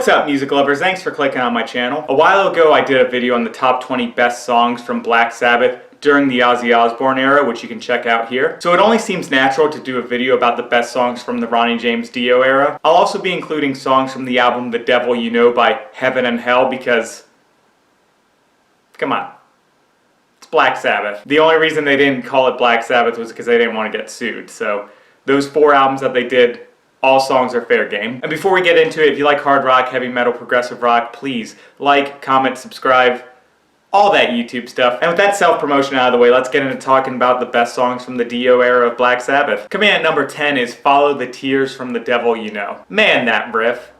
What's up, music lovers? Thanks for clicking on my channel. A while ago I did a video on the top 20 best songs from Black Sabbath during the Ozzy Osbourne era, which you can check out here. So it only seems natural to do a video about the best songs from the Ronnie James Dio era. I'll also be including songs from the album The Devil You Know by Heaven and Hell because, come on, it's Black Sabbath. The only reason they didn't call it Black Sabbath was because they didn't want to get sued. So those 4 albums that they did, all songs are fair game. And before we get into it, if you like hard rock, heavy metal, progressive rock, please like, comment, subscribe, all that YouTube stuff. And with that self-promotion out of the way, let's get into talking about the best songs from the Dio era of Black Sabbath. Coming in at number 10 is Follow the Tears from the Devil You Know. Man, that riff.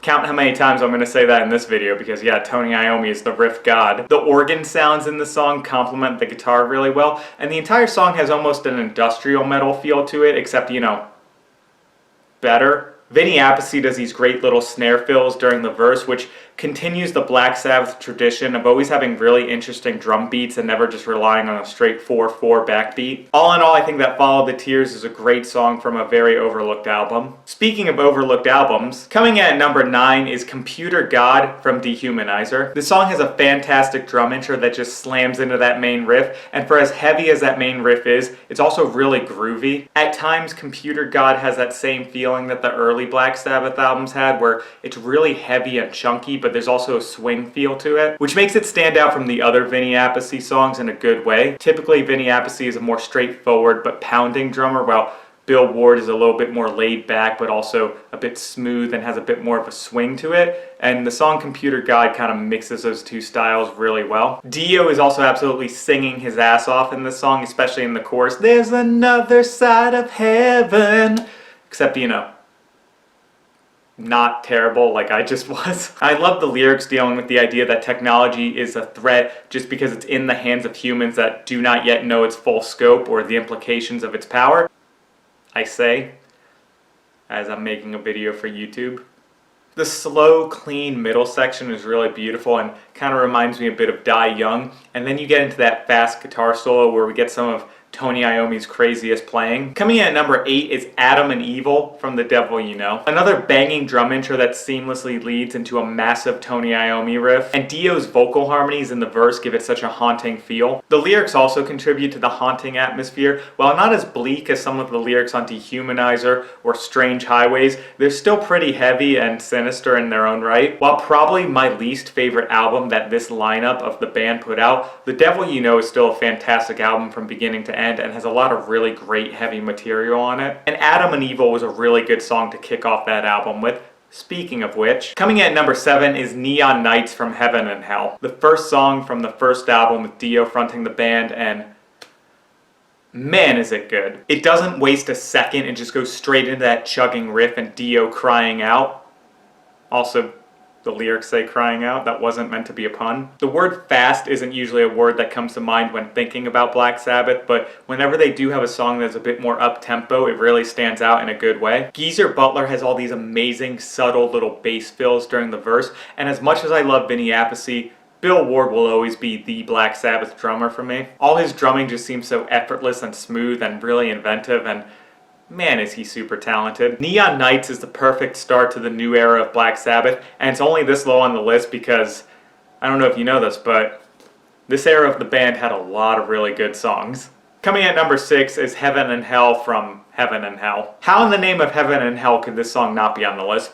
Count how many times I'm going to say that in this video because, yeah, Tony Iommi is the riff god. The organ sounds in the song complement the guitar really well, and the entire song has almost an industrial metal feel to it, except, you know, better. Vinny Appice does these great little snare fills during the verse, which continues the Black Sabbath tradition of always having really interesting drum beats and never just relying on a straight 4/4 backbeat. All in all, I think that Follow the Tears is a great song from a very overlooked album. Speaking of overlooked albums, coming in at number 9 is Computer God from Dehumanizer. This song has a fantastic drum intro that just slams into that main riff, and for as heavy as that main riff is, it's also really groovy. At times, Computer God has that same feeling that the early Black Sabbath albums had, where it's really heavy and chunky, but there's also a swing feel to it, which makes it stand out from the other Vinny Appice songs in a good way. Typically, Vinny Appice is a more straightforward but pounding drummer, while Bill Ward is a little bit more laid back, but also a bit smooth and has a bit more of a swing to it. And the song Computer God kind of mixes those two styles really well. Dio is also absolutely singing his ass off in this song, especially in the chorus. There's another side of heaven. Except, you know, not terrible like I just was. I love the lyrics dealing with the idea that technology is a threat just because it's in the hands of humans that do not yet know its full scope or the implications of its power. I say, as I'm making a video for YouTube. The slow, clean middle section is really beautiful and kind of reminds me a bit of Die Young. And then you get into that fast guitar solo where we get some of Tony Iommi's craziest playing. Coming in at number 8 is Adam and Evil from The Devil You Know. Another banging drum intro that seamlessly leads into a massive Tony Iommi riff, and Dio's vocal harmonies in the verse give it such a haunting feel. The lyrics also contribute to the haunting atmosphere. While not as bleak as some of the lyrics on Dehumanizer or Strange Highways, they're still pretty heavy and sinister in their own right. While probably my least favorite album that this lineup of the band put out, The Devil You Know is still a fantastic album from beginning to end and has a lot of really great heavy material on it. And Adam and Evil was a really good song to kick off that album with. Speaking of which, coming in at number 7 is Neon Nights from Heaven and Hell. The first song from the first album with Dio fronting the band, and man is it good. It doesn't waste a second and just goes straight into that chugging riff and Dio crying out. Also, the lyrics say crying out. That wasn't meant to be a pun. The word fast isn't usually a word that comes to mind when thinking about Black Sabbath, but whenever they do have a song that's a bit more up-tempo, it really stands out in a good way. Geezer Butler has all these amazing, subtle little bass fills during the verse, and as much as I love Vinny Appice, Bill Ward will always be the Black Sabbath drummer for me. All his drumming just seems so effortless and smooth and really inventive, and man, is he super talented. Neon Nights is the perfect start to the new era of Black Sabbath, and it's only this low on the list because, I don't know if you know this, but this era of the band had a lot of really good songs. Coming at number 6 is Heaven and Hell from Heaven and Hell. How in the name of Heaven and Hell could this song not be on the list?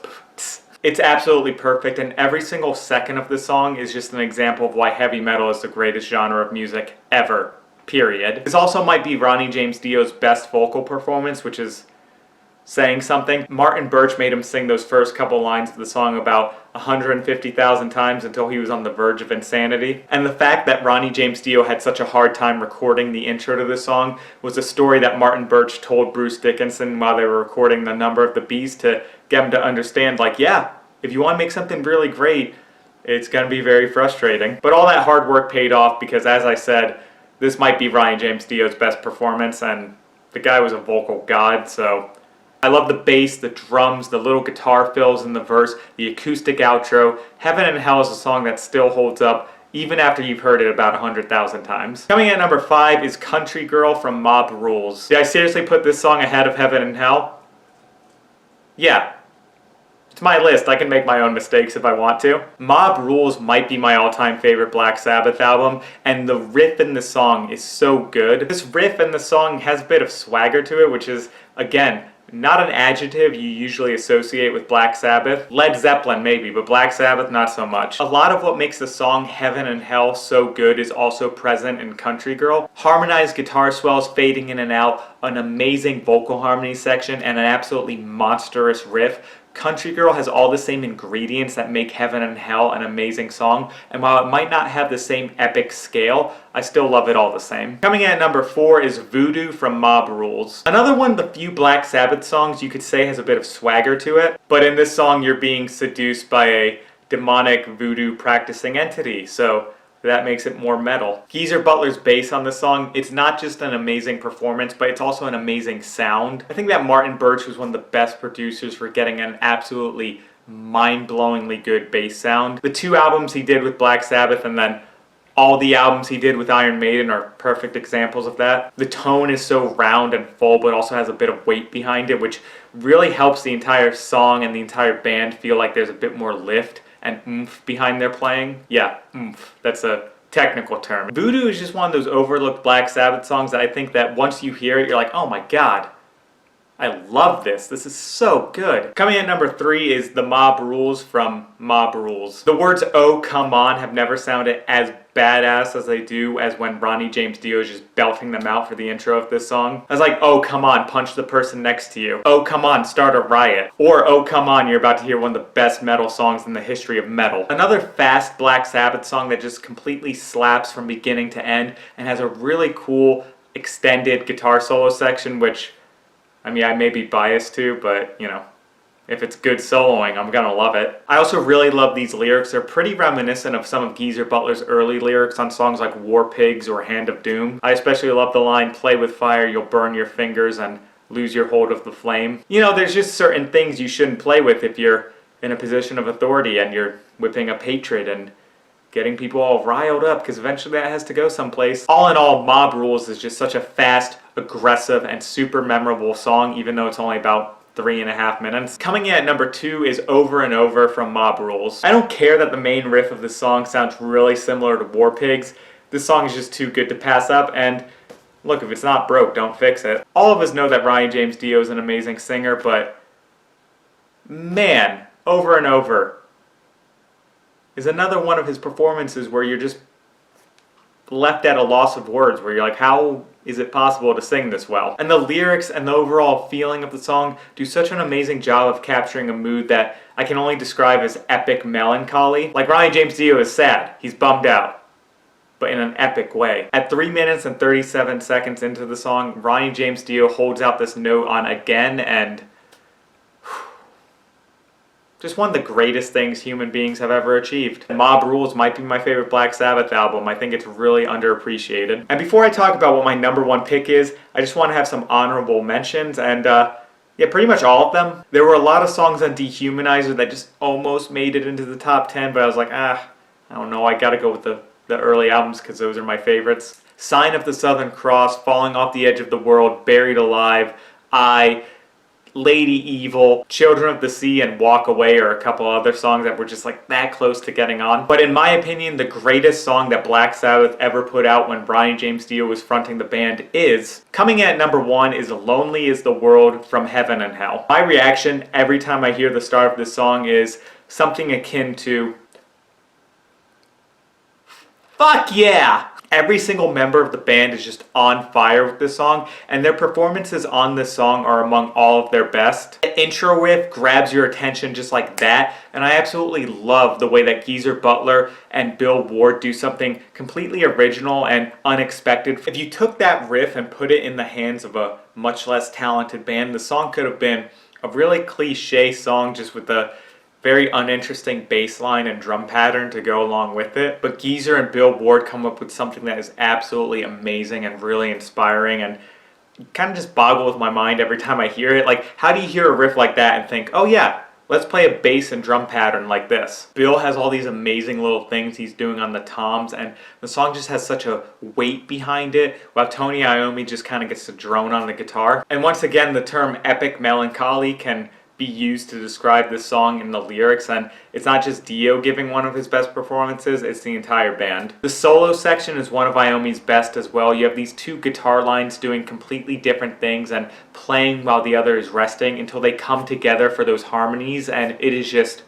It's absolutely perfect, and every single second of this song is just an example of why heavy metal is the greatest genre of music ever. Period. This also might be Ronnie James Dio's best vocal performance, which is saying something. Martin Birch made him sing those first couple lines of the song about 150,000 times until he was on the verge of insanity. And the fact that Ronnie James Dio had such a hard time recording the intro to this song was a story that Martin Birch told Bruce Dickinson while they were recording The Number of the Beast to get him to understand, like, yeah, if you want to make something really great, it's going to be very frustrating. But all that hard work paid off because, as I said, this might be Ronnie James Dio's best performance, and the guy was a vocal god, so I love the bass, the drums, the little guitar fills in the verse, the acoustic outro. Heaven and Hell is a song that still holds up even after you've heard it about 100,000 times. Coming at number 5 is Country Girl from Mob Rules. Did I seriously put this song ahead of Heaven and Hell? Yeah. It's my list. I can make my own mistakes if I want to. Mob Rules might be my all-time favorite Black Sabbath album, and the riff in the song is so good. This riff in the song has a bit of swagger to it, which is, again, not an adjective you usually associate with Black Sabbath. Led Zeppelin maybe, but Black Sabbath not so much. A lot of what makes the song Heaven and Hell so good is also present in Country Girl. Harmonized guitar swells fading in and out, an amazing vocal harmony section, and an absolutely monstrous riff. Country Girl has all the same ingredients that make Heaven and Hell an amazing song, and while it might not have the same epic scale, I still love it all the same. Coming in at number 4 is Voodoo from Mob Rules. Another one of the few Black Sabbath songs you could say has a bit of swagger to it, but in this song you're being seduced by a demonic voodoo practicing entity, so that makes it more metal. Geezer Butler's bass on this song, it's not just an amazing performance, but it's also an amazing sound. I think that Martin Birch was one of the best producers for getting an absolutely mind-blowingly good bass sound. The 2 albums he did with Black Sabbath and then all the albums he did with Iron Maiden are perfect examples of that. The tone is so round and full, but also has a bit of weight behind it, which really helps the entire song and the entire band feel like there's a bit more lift and oomph behind their playing. Yeah, oomph. That's a technical term. Voodoo is just one of those overlooked Black Sabbath songs that I think that once you hear it, you're like, oh my god, I love this. This is so good. Coming in at number 3 is The Mob Rules from Mob Rules. The words "oh come on" have never sounded as badass as they do as when Ronnie James Dio is just belting them out for the intro of this song. I was like, oh come on, punch the person next to you. Oh come on, start a riot. Or oh come on, you're about to hear one of the best metal songs in the history of metal. Another fast Black Sabbath song that just completely slaps from beginning to end and has a really cool extended guitar solo section, which, I mean, I may be biased to, but you know, if it's good soloing, I'm gonna love it. I also really love these lyrics. They're pretty reminiscent of some of Geezer Butler's early lyrics on songs like War Pigs or Hand of Doom. I especially love the line, "Play with fire, you'll burn your fingers and lose your hold of the flame." You know, there's just certain things you shouldn't play with if you're in a position of authority and you're whipping up hatred and getting people all riled up, because eventually that has to go someplace. All in all, Mob Rules is just such a fast, aggressive, and super memorable song, even though it's only about 3.5 minutes. Coming in at number 2 is Over and Over from Mob Rules. I don't care that the main riff of this song sounds really similar to War Pigs. This song is just too good to pass up, and look, if it's not broke, don't fix it. All of us know that Ronnie James Dio is an amazing singer, but man, Over and Over is another one of his performances where you're just left at a loss of words, where you're like, how is it possible to sing this well? And the lyrics and the overall feeling of the song do such an amazing job of capturing a mood that I can only describe as epic melancholy. Like Ronnie James Dio is sad, he's bummed out, but in an epic way. At 3 minutes and 37 seconds into the song, Ronnie James Dio holds out this note on Again, and just one of the greatest things human beings have ever achieved. Mob Rules might be my favorite Black Sabbath album. I think it's really underappreciated. And before I talk about what my number 1 pick is, I just want to have some honorable mentions, and yeah, pretty much all of them. There were a lot of songs on Dehumanizer that just almost made it into the top 10, but I was like, I don't know, I gotta go with the early albums because those are my favorites. Sign of the Southern Cross, Falling Off the Edge of the World, Buried Alive, Lady Evil, Children of the Sea, and Walk Away are a couple other songs that were just like that close to getting on. But in my opinion, the greatest song that Black Sabbath ever put out when Ronnie James Dio was fronting the band is, coming in at number 1 is Lonely Is the World from Heaven and Hell. My reaction every time I hear the start of this song is something akin to, fuck yeah! Every single member of the band is just on fire with this song, and their performances on this song are among all of their best. The intro riff grabs your attention just like that, and I absolutely love the way that Geezer Butler and Bill Ward do something completely original and unexpected. If you took that riff and put it in the hands of a much less talented band, the song could have been a really cliche song just with a very uninteresting bass line and drum pattern to go along with it. But Geezer and Bill Ward come up with something that is absolutely amazing and really inspiring, and kind of just boggles my mind every time I hear it. Like, how do you hear a riff like that and think, oh yeah, let's play a bass and drum pattern like this? Bill has all these amazing little things he's doing on the toms, and the song just has such a weight behind it, while Tony Iommi just kind of gets to drone on the guitar. And once again, the term epic melancholy can be used to describe this song in the lyrics, and it's not just Dio giving one of his best performances, it's the entire band. The solo section is one of Iommi's best as well. You have these two guitar lines doing completely different things and playing while the other is resting until they come together for those harmonies, and it is just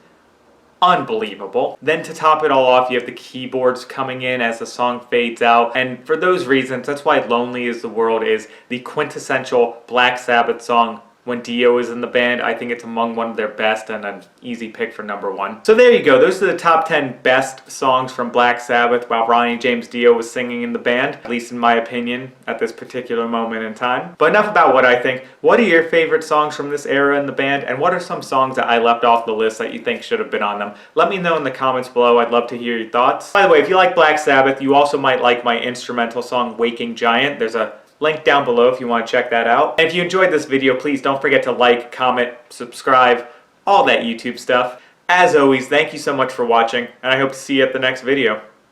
unbelievable. Then to top it all off, you have the keyboards coming in as the song fades out, and for those reasons, that's why Lonely Is the World is the quintessential Black Sabbath song when Dio is in the band. I think it's among one of their best and an easy pick for number one. So there you go. Those are the top 10 best songs from Black Sabbath while Ronnie James Dio was singing in the band, at least in my opinion, at this particular moment in time. But enough about what I think. What are your favorite songs from this era in the band, and what are some songs that I left off the list that you think should have been on them? Let me know in the comments below. I'd love to hear your thoughts. By the way, if you like Black Sabbath, you also might like my instrumental song Waking Giant. There's a link down below if you want to check that out. And if you enjoyed this video, please don't forget to like, comment, subscribe, all that YouTube stuff. As always, thank you so much for watching, and I hope to see you at the next video.